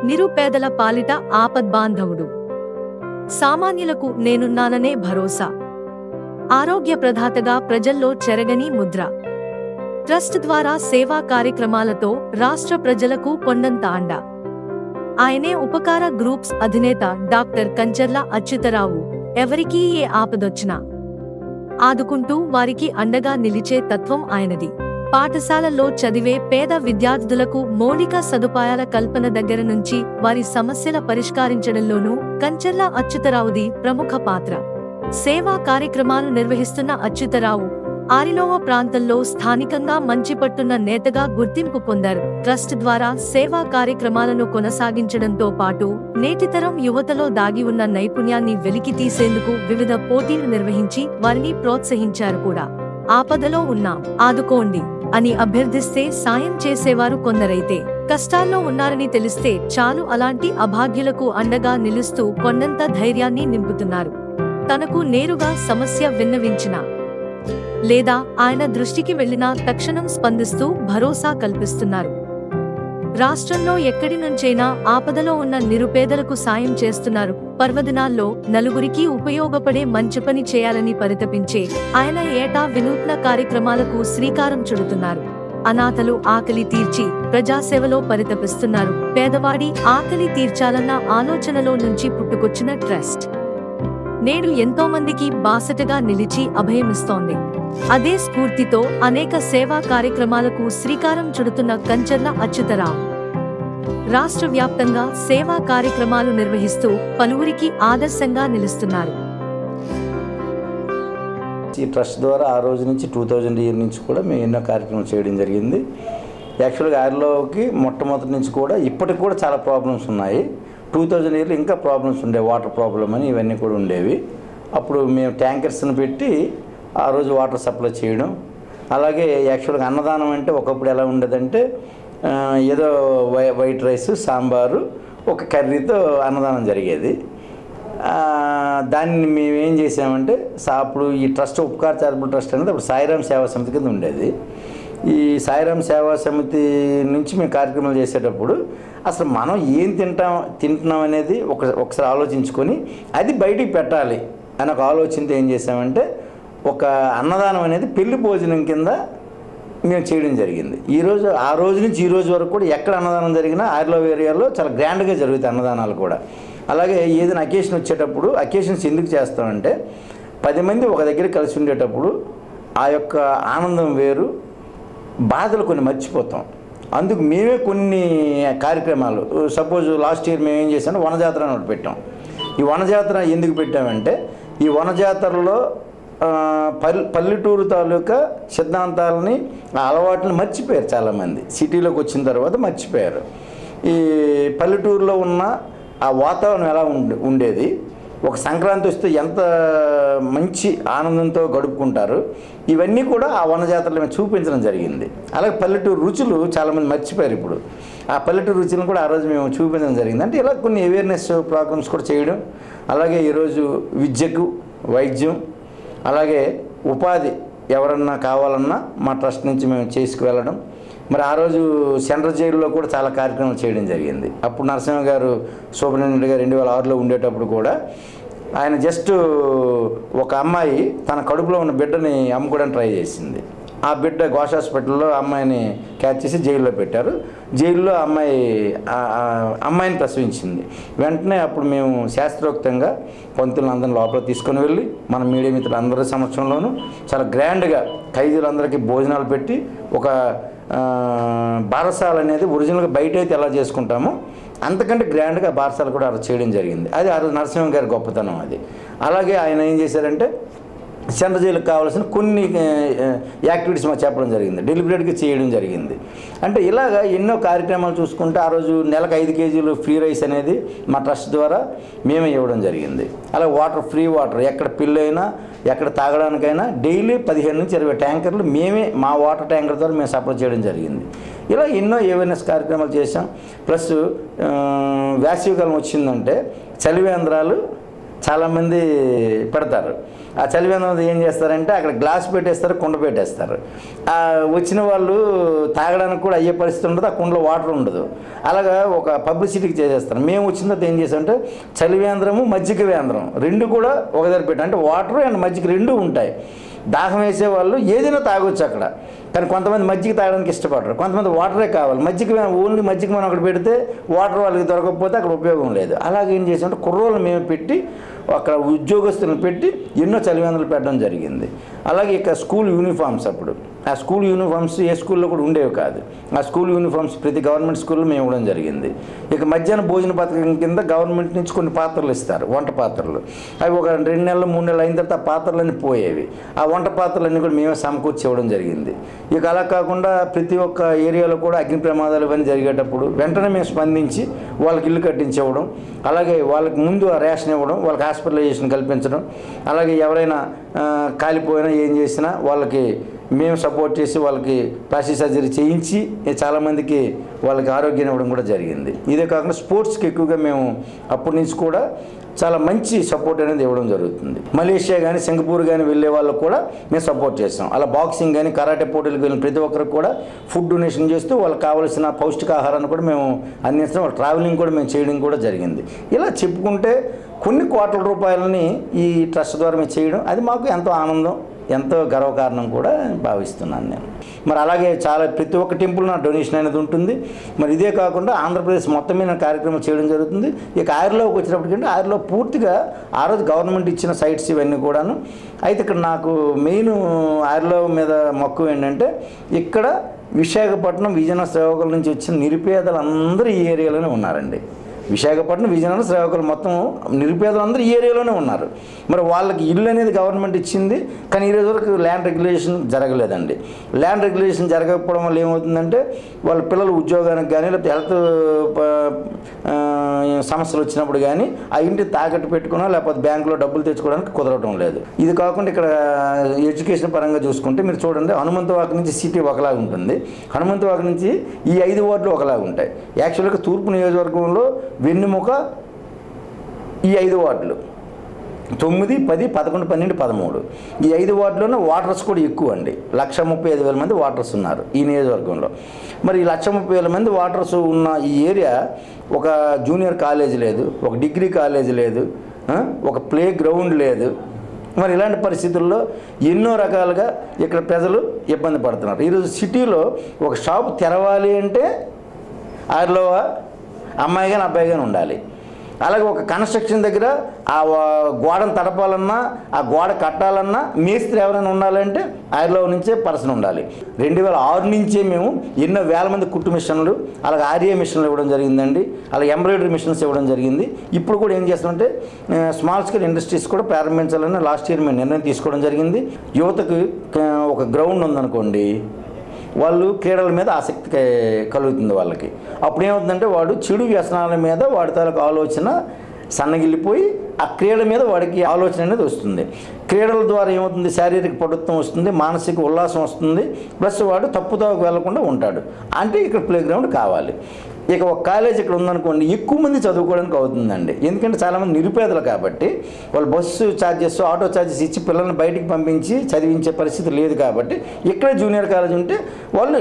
నిరుపేదల పాలిట ఆపద్బాంధవుడు. సామాన్యులకు నేనున్నాననే భరోసా. ఆరోగ్య ప్రదాతగా ప్రజల్లో చెరగని ముద్ర. ట్రస్ట్ ద్వారా సేవా కార్యక్రమాలతో రాష్ట్ర ప్రజలకు కొండంత అండ. ఆయనే ఉపకార గ్రూప్స్ అధినేత డాక్టర్ కంచర్ల అచ్యుతరావు. ఎవరికీ ఏ ఆపదొచ్చినా ఆదుకుంటూ వారికి అండగా నిలిచే తత్వం ఆయనది. పాఠశాలల్లో చదివే పేద విద్యార్థులకు మౌలిక సదుపాయాల కల్పన దగ్గర నుంచి వారి సమస్యల పరిష్కరించడంలోనూ కంచర్ల అచ్యుతరావుది ప్రముఖ పాత్ర. సేవా కార్యక్రమాలు నిర్వహిస్తున్న అచ్యుతరావు ఆరిలోవ ప్రాంతంలో స్థానికంగా మంచిపట్టున్న నేతగా గుర్తింపు పొందారు. ట్రస్ట్ ద్వారా సేవా కార్యక్రమాలను కొనసాగించడంతో పాటు నేటితరం యువతలో దాగి ఉన్న నైపుణ్యాన్ని వెలికి తీసేందుకు వివిధ పోటీలు నిర్వహించి వారిని ప్రోత్సహించారు కూడా. ఆపదలో ఉన్నాం, ఆదుకోండి అని అభ్యర్థిస్తే సాయం చేసేవారు కొందరైతే, కష్టాల్లో ఉన్నారని తెలిస్తే చాలు అలాంటి అభాగ్యులకు అండగా నిలుస్తూ కొండంత ధైర్యాన్ని నింపుతున్నారు. తనకు నేరుగా సమస్య విన్నవించినా లేదా ఆయన దృష్టికి వెళ్లినా తక్షణం స్పందిస్తూ భరోసా కల్పిస్తున్నారు. రాష్ట్రంలో ఎక్కడి నుంచైనా ఆపదలో ఉన్న నిరుపేదలకు సాయం చేస్తున్నారు. పర్వదినాల్లో నలుగురికి ఉపయోగపడే మంచి పని చేయాలని పరితపించే ఆయన ఏటా వినూత్న కార్యక్రమాలకు శ్రీకారం చుడుతున్నారు. అనాథలు ఆకలి తీర్చి ప్రజాసేవలో పరితపిస్తున్నారు. పేదవాడి ఆకలి తీర్చాలన్న ఆలోచనలో నుంచి పుట్టుకొచ్చిన ట్రస్ట్ నేడు ఎంతోమందికి బాసటగా నిలిచి అభయమిస్తోంది. అదే స్ఫూర్తితో అనేక సేవా కార్యక్రమాలకు శ్రీకారం చుడుతున్న కంచర్ల అచ్యుతరావు రాష్ట్ర వ్యాప్తంగా సేవా కార్యక్రమాలు నిర్వహిస్తూ పలువురికి ఆదర్శంగా నిలుస్తున్నారు. ఈ ట్రస్ట్ ద్వారా ఆ రోజు నుంచి 2000 ఇయర్ నుంచి కూడా మేము ఎన్నో కార్యక్రమాలు చేయడం జరిగింది. యాక్చువల్గా ఆరిలోకి మొట్టమొదటి నుంచి కూడా ఇప్పటికి కూడా చాలా ప్రాబ్లమ్స్ ఉన్నాయి. 2000 ఇయర్లో ఇంకా ప్రాబ్లమ్స్ ఉండేవి, వాటర్ ప్రాబ్లం అని ఇవన్నీ కూడా ఉండేవి. అప్పుడు మేము ట్యాంకర్స్ని పెట్టి ఆ రోజు వాటర్ సప్లై చేయడం. అలాగే యాక్చువల్గా అన్నదానం అంటే ఒకప్పుడు ఎలా ఉండేదంటే ఏదో వైట్ రైస్, సాంబారు, ఒక కర్రీతో అన్నదానం జరిగేది. దాన్ని మేము ఏం చేసామంటే అప్పుడు ఈ ట్రస్ట్ ఉపకార చారిటబుల్ ట్రస్ట్ అనేది అప్పుడు సాయిరాం సేవా సమితి కింద ఉండేది. ఈ సాయిరాం సేవా సమితి నుంచి మేము కార్యక్రమాలు చేసేటప్పుడు అసలు మనం ఏం తింటున్నాం అనేది ఒకసారి ఆలోచించుకొని అది బయటికి పెట్టాలి అని ఒక ఆలోచనతో ఏం చేసామంటే ఒక అన్నదానం అనేది పెళ్లి భోజనం కింద మేము చేయడం జరిగింది. ఆ రోజు నుంచి ఈ రోజు వరకు కూడా ఎక్కడ అన్నదానం జరిగినా ఆరిలో ఏరియాలో చాలా గ్రాండ్గా జరుగుతాయి అన్నదానాలు కూడా. అలాగే ఏదైనా అకేషన్ వచ్చేటప్పుడు అకేషన్స్ ఎందుకు చేస్తామంటే 10 మంది ఒక దగ్గర కలిసి ఉండేటప్పుడు ఆ యొక్క ఆనందం వేరు, బాధలు కొన్ని మర్చిపోతాం. అందుకు మేమే కొన్ని కార్యక్రమాలు సపోజ్ లాస్ట్ ఇయర్ మేము ఏం చేసామంటే వనజాతర అని ఒకటి పెట్టాం. ఈ వనజాతర ఎందుకు పెట్టామంటే ఈ వనజాతరలో పల్లెటూరు తాలూకా సిద్ధాంతాలని అలవాట్లను మర్చిపోయారు చాలామంది. సిటీలోకి వచ్చిన తర్వాత మర్చిపోయారు. ఈ పల్లెటూరులో ఉన్న ఆ వాతావరణం ఎలా ఉండేది, ఒక సంక్రాంతి వస్తే ఎంత మంచి ఆనందంతో గడుపుకుంటారు, ఇవన్నీ కూడా ఆ వనజాతరలో మేము చూపించడం జరిగింది. అలాగే పల్లెటూరు రుచులు చాలామంది మర్చిపోయారు. ఇప్పుడు ఆ పల్లెటూరు రుచులను కూడా ఆ రోజు మేము చూపించడం జరిగింది. అంటే ఇలా కొన్ని అవేర్నెస్ ప్రోగ్రామ్స్ కూడా చేయడం. అలాగే ఈరోజు విద్యకు, వైద్యం, అలాగే ఉపాధి ఎవరన్నా కావాలన్నా మా ట్రస్ట్ నుంచి మేము చేసుకువెళ్ళడం. మరి ఆ రోజు సెంట్రల్ జైల్లో కూడా చాలా కార్యక్రమాలు చేయడం జరిగింది. అప్పుడు నరసింహ గారు సూపరింటెండెంట్ గారు 2006లో ఉండేటప్పుడు కూడా ఆయన జస్ట్ ఒక అమ్మాయి తన కడుపులో ఉన్న బిడ్డని అమ్ముకోవడానికి ట్రై చేసింది. ఆ బిడ్డ ఘోష్ హాస్పిటల్లో అమ్మాయిని క్యాచ్ చేసి జైల్లో పెట్టారు. జైల్లో అమ్మాయిని ప్రసవించింది. వెంటనే అప్పుడు మేము శాస్త్రోక్తంగా పంతులను అందరిని లోపల తీసుకొని వెళ్ళి మన మీడియా మిత్రులు అందరి సమక్షంలోనూ చాలా గ్రాండ్గా ఖైదీలందరికీ భోజనాలు పెట్టి ఒక బారసాల అనేది ఒరిజినల్గా బయట అయితే ఎలా చేసుకుంటామో అంతకంటే గ్రాండ్గా బారసాలు కూడా అలా చేయడం జరిగింది. అది ఆ రోజు నరసింహ గారి గొప్పతనం అది. అలాగే ఆయన ఏం చేశారంటే సెంట్రల్ జైలుకు కావాల్సిన కొన్ని యాక్టివిటీస్ మాకు చెప్పడం జరిగింది, డెలిబరేట్గా చేయడం జరిగింది. అంటే ఇలాగా ఎన్నో కార్యక్రమాలు చూసుకుంటే ఆ రోజు నెలకు 5 కేజీలు ఫ్రీ రైస్ అనేది మా ట్రస్ట్ ద్వారా మేమే ఇవ్వడం జరిగింది. అలాగే వాటర్, ఫ్రీ వాటర్, ఎక్కడ పిల్లైనా ఎక్కడ తాగడానికైనా డైలీ 15 నుంచి 20 ట్యాంకర్లు మేమే మా వాటర్ ట్యాంకర్ ద్వారా మేము సప్లై చేయడం జరిగింది. ఇలా ఎన్నో అవేర్నెస్ కార్యక్రమాలు చేసాం. ప్లస్ వేసవికాలం వచ్చిందంటే చలివేంద్రాలు చాలామంది పెడతారు. ఆ చలివేంద్రం ఏం చేస్తారంటే అక్కడ గ్లాస్ పెట్టేస్తారు, కుండ పెట్టేస్తారు. వచ్చిన వాళ్ళు తాగడానికి కూడా అయ్యే పరిస్థితి ఉండదు, ఆ కుండలో వాటర్ ఉండదు. అలాగా ఒక పబ్లిసిటీకి చేసేస్తారు. మేము వచ్చిన తర్వాత ఏం చేసామంటే చలివేంద్రము మజ్జిగ వేంద్రం రెండు కూడా ఒక దగ్గర పెట్టాం. అంటే వాటర్ అండ్ మజ్జిగ రెండు ఉంటాయి. దాహం వేసే వాళ్ళు ఏదైనా తాగొచ్చు అక్కడ. కానీ కొంతమంది మజ్జిగ తాగడానికి ఇష్టపడరు, కొంతమంది వాటరే కావాలి. మజ్జిగ ఓన్లీ మజ్జిగ మనం అక్కడ పెడితే వాటర్ వాళ్ళకి దొరకకపోతే అక్కడ ఉపయోగం లేదు. అలాగే ఏం చేసామంటే కుర్రోళ్ళు మేము పెట్టి అక్కడ ఉద్యోగస్తులను పెట్టి ఎన్నో చలివేంద్రాలు పెట్టడం జరిగింది. అలాగే ఇక స్కూల్ యూనిఫామ్స్ అప్పుడు ఆ స్కూల్ యూనిఫామ్స్ ఏ స్కూల్లో కూడా ఉండేవి కాదు. ఆ స్కూల్ యూనిఫామ్స్ ప్రతి గవర్నమెంట్ స్కూల్లో మేము ఇవ్వడం జరిగింది. ఇక మధ్యాహ్న భోజన పథకం కింద గవర్నమెంట్ నుంచి కొన్ని పాత్రలు ఇస్తారు, వంట పాత్రలు. అవి ఒక 2 నెలలు 3 నెలలు అయిన తర్వాత ఆ పాత్రలన్నీ పోయేవి. ఆ వంట పాత్రలన్నీ కూడా మేమే సమకూర్చి ఇవ్వడం జరిగింది. ఇక అలా కాకుండా ప్రతి ఒక్క ఏరియాలో కూడా అగ్ని ప్రమాదాలు ఇవన్నీ జరిగేటప్పుడు వెంటనే మేము స్పందించి వాళ్ళకి ఇల్లు కట్టించివ్వడం, అలాగే వాళ్ళకి ముందు ఆ రేషన్ ఇవ్వడం, వాళ్ళకి హాస్పిటలైజేషన్ కల్పించడం, అలాగే ఎవరైనా కాలిపోయినా ఏం చేసినా వాళ్ళకి మేము సపోర్ట్ చేసి వాళ్ళకి ప్లాస్టిక్ సర్జరీ చేయించి చాలామందికి వాళ్ళకి ఆరోగ్యం ఇవ్వడం కూడా జరిగింది. ఇదే కాకుండా స్పోర్ట్స్కి ఎక్కువగా మేము అప్పటి నుంచి కూడా చాలా మంచి సపోర్ట్ అనేది ఇవ్వడం జరుగుతుంది. మలేషియా కానీ సింగపూర్ కానీ వెళ్ళే వాళ్ళకు కూడా మేము సపోర్ట్ చేస్తాం. అలా బాక్సింగ్ కానీ కరాటే పోటీలకు వెళ్ళిన ప్రతి ఒక్కరికి కూడా ఫుడ్ డొనేషన్ చేస్తూ వాళ్ళకి కావాల్సిన పౌష్టికాహారాన్ని కూడా మేము అందించడం, వాళ్ళ ట్రావెలింగ్ కూడా మేము చేయడం కూడా జరిగింది. ఇలా చెప్పుకుంటే కొన్ని కోట్ల రూపాయలని ఈ ట్రస్ట్ ద్వారా మేము చేయడం అది మాకు ఎంతో ఆనందం, ఎంతో గర్వకారణం కూడా భావిస్తున్నాను నేను. మరి అలాగే చాలా ప్రతి ఒక్క టెంపుల్ నా డొనేషన్ అనేది ఉంటుంది. మరి ఇదే కాకుండా ఆంధ్రప్రదేశ్ మొత్తం మీద కార్యక్రమం చేయడం జరుగుతుంది. ఇక ఆయుర్లోకి వచ్చినప్పటికంటే ఆయుర్లో పూర్తిగా ఆ రోజు గవర్నమెంట్ ఇచ్చిన సైట్స్ ఇవన్నీ కూడాను. అయితే ఇక్కడ నాకు మెయిన్ ఆయుర్లో మీద మక్కువ ఏంటంటే ఇక్కడ విశాఖపట్నం విజయనగరం శ్రీకాకుళం నుంచి వచ్చిన నిరుపేదలు అందరూ ఈ ఏరియాలోనే ఉన్నారండి. విశాఖపట్నం విజయనగరం శ్రీకాకుళం మొత్తం నిరుపేదలు అందరూ ఈ ఏరియాలోనే ఉన్నారు. మరి వాళ్ళకి ఇల్లు అనేది గవర్నమెంట్ ఇచ్చింది, కానీ ఈరోజు వరకు ల్యాండ్ రెగ్యులేషన్ జరగలేదండి. ల్యాండ్ రెగ్యులేషన్ జరగకపోవడం వల్ల ఏమవుతుందంటే వాళ్ళ పిల్లలు ఉద్యోగానికి కానీ లేకపోతే హెల్త్ సమస్యలు వచ్చినప్పుడు కానీ ఆ ఇంటి తాకట్టు పెట్టుకున్నా లేకపోతే బ్యాంకులో డబ్బులు తెచ్చుకోవడానికి కుదరటం లేదు. ఇది కాకుండా ఇక్కడ ఎడ్యుకేషన్ పరంగా చూసుకుంటే మీరు చూడండి, హనుమంతవాక నుంచి సిటీ ఒకలాగా ఉంటుంది, హనుమంతవాక నుంచి ఈ 5 వార్డులు ఒకలాగా ఉంటాయి. యాక్చువల్గా తూర్పు నియోజకవర్గంలో వెన్నెముక ఈ 5 వార్డులు 9, 10, 11, 12, 13 ఈ 5 వార్డులోనే వాటర్స్ కూడా ఎక్కువ అండి. 135,000 మంది వాటర్స్ ఉన్నారు ఈ నియోజకవర్గంలో. మరి ఈ 130,000 మంది వాటర్స్ ఉన్న ఈ ఏరియా ఒక జూనియర్ కాలేజ్ లేదు, ఒక డిగ్రీ కాలేజ్ లేదు, ఒక ప్లే గ్రౌండ్ లేదు. మరి ఇలాంటి పరిస్థితుల్లో ఎన్నో రకాలుగా ఇక్కడ ప్రజలు ఇబ్బంది పడుతున్నారు. ఈరోజు సిటీలో ఒక షాప్ తెరవాలి అంటే ఆరులో అమ్మాయి కానీ అబ్బాయి కానీ ఉండాలి. అలాగే ఒక కన్స్ట్రక్షన్ దగ్గర ఆ గోడను తడపాలన్నా ఆ గోడ కట్టాలన్నా మేస్త్రి ఎవరైనా ఉండాలంటే ఆయుర్లో నుంచే పర్సన్ ఉండాలి. 2006 నుంచే మేము ఎన్నో వేల మంది కుట్టు మిషన్లు, అలాగే ఆర్ఏ మిషన్లు ఇవ్వడం జరిగిందండి, అలాగే ఎంబ్రాయిడరీ మిషన్స్ ఇవ్వడం జరిగింది. ఇప్పుడు కూడా ఏం చేస్తామంటే స్మాల్ స్కేల్ ఇండస్ట్రీస్ కూడా ప్రారంభించాలని లాస్ట్ ఇయర్ మేము నిర్ణయం తీసుకోవడం జరిగింది. యువతకు ఒక గ్రౌండ్ ఉందనుకోండి, వాళ్ళు క్రీడల మీద ఆసక్తి కలుగుతుంది వాళ్ళకి. అప్పుడు ఏమవుతుందంటే వాడు చెడు వ్యసనాల మీద వాడి తాలూకు ఆలోచన సన్నగిల్లిపోయి ఆ క్రీడల మీద వాడికి ఆలోచన అనేది వస్తుంది. క్రీడల ద్వారా ఏమవుతుంది, శారీరక పటుత్వం వస్తుంది, మానసిక ఉల్లాసం వస్తుంది, ప్లస్ వాడు తప్పుదాకు వెళ్లకుండా ఉంటాడు. అంటే ఇక్కడ ప్లే గ్రౌండ్ కావాలి. ఇక ఒక కాలేజ్ ఇక్కడ ఉందనుకోండి, ఎక్కువ మంది చదువుకోవడానికి అవుతుందండి. ఎందుకంటే చాలామంది నిరుపేదలు కాబట్టి వాళ్ళు బస్సు ఛార్జెస్, ఆటో ఛార్జెస్ ఇచ్చి పిల్లల్ని బయటికి పంపించి చదివించే పరిస్థితి లేదు. కాబట్టి ఇక్కడే జూనియర్ కాలేజ్ ఉంటే వాళ్ళు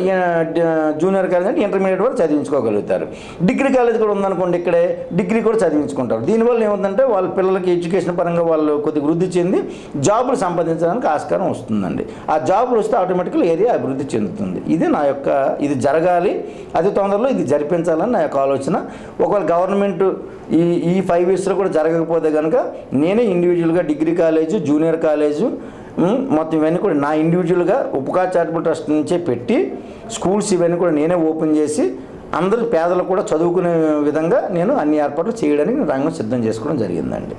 జూనియర్ కాలేజ్ అంటే ఇంటర్మీడియట్ వరకు చదివించుకోగలుగుతారు. డిగ్రీ కాలేజ్ కూడా ఉందనుకోండి, ఇక్కడే డిగ్రీ కూడా చదివించుకుంటారు. దీనివల్ల ఏమవుతుందంటే వాళ్ళ పిల్లలకి ఎడ్యుకేషన్ పరంగా వాళ్ళు కొద్దిగా వృద్ధి చెంది జాబులు సంపాదించడానికి ఆస్కారం వస్తుందండి. ఆ జాబులు వస్తే ఆటోమేటిక్గా ఏరియా అభివృద్ధి చెందుతుంది. ఇది జరగాలి, అది తొందరలో ఇది జరిపించాలి నా యొక్క ఆలోచన. ఒకవేళ గవర్నమెంట్ ఈ 5 ఇయర్స్లో కూడా జరగకపోతే కనుక నేనే ఇండివిజువల్గా డిగ్రీ కాలేజు, జూనియర్ కాలేజు మొత్తం ఇవన్నీ కూడా నా ఇండివిజువల్గా ఉపకార్ చారిటబుల్ ట్రస్ట్ నుంచే పెట్టి స్కూల్స్ ఇవన్నీ కూడా నేనే ఓపెన్ చేసి అందరూ పేదలు కూడా చదువుకునే విధంగా నేను అన్ని ఏర్పాట్లు చేయడానికి రంగం సిద్ధం చేసుకోవడం జరిగిందండి.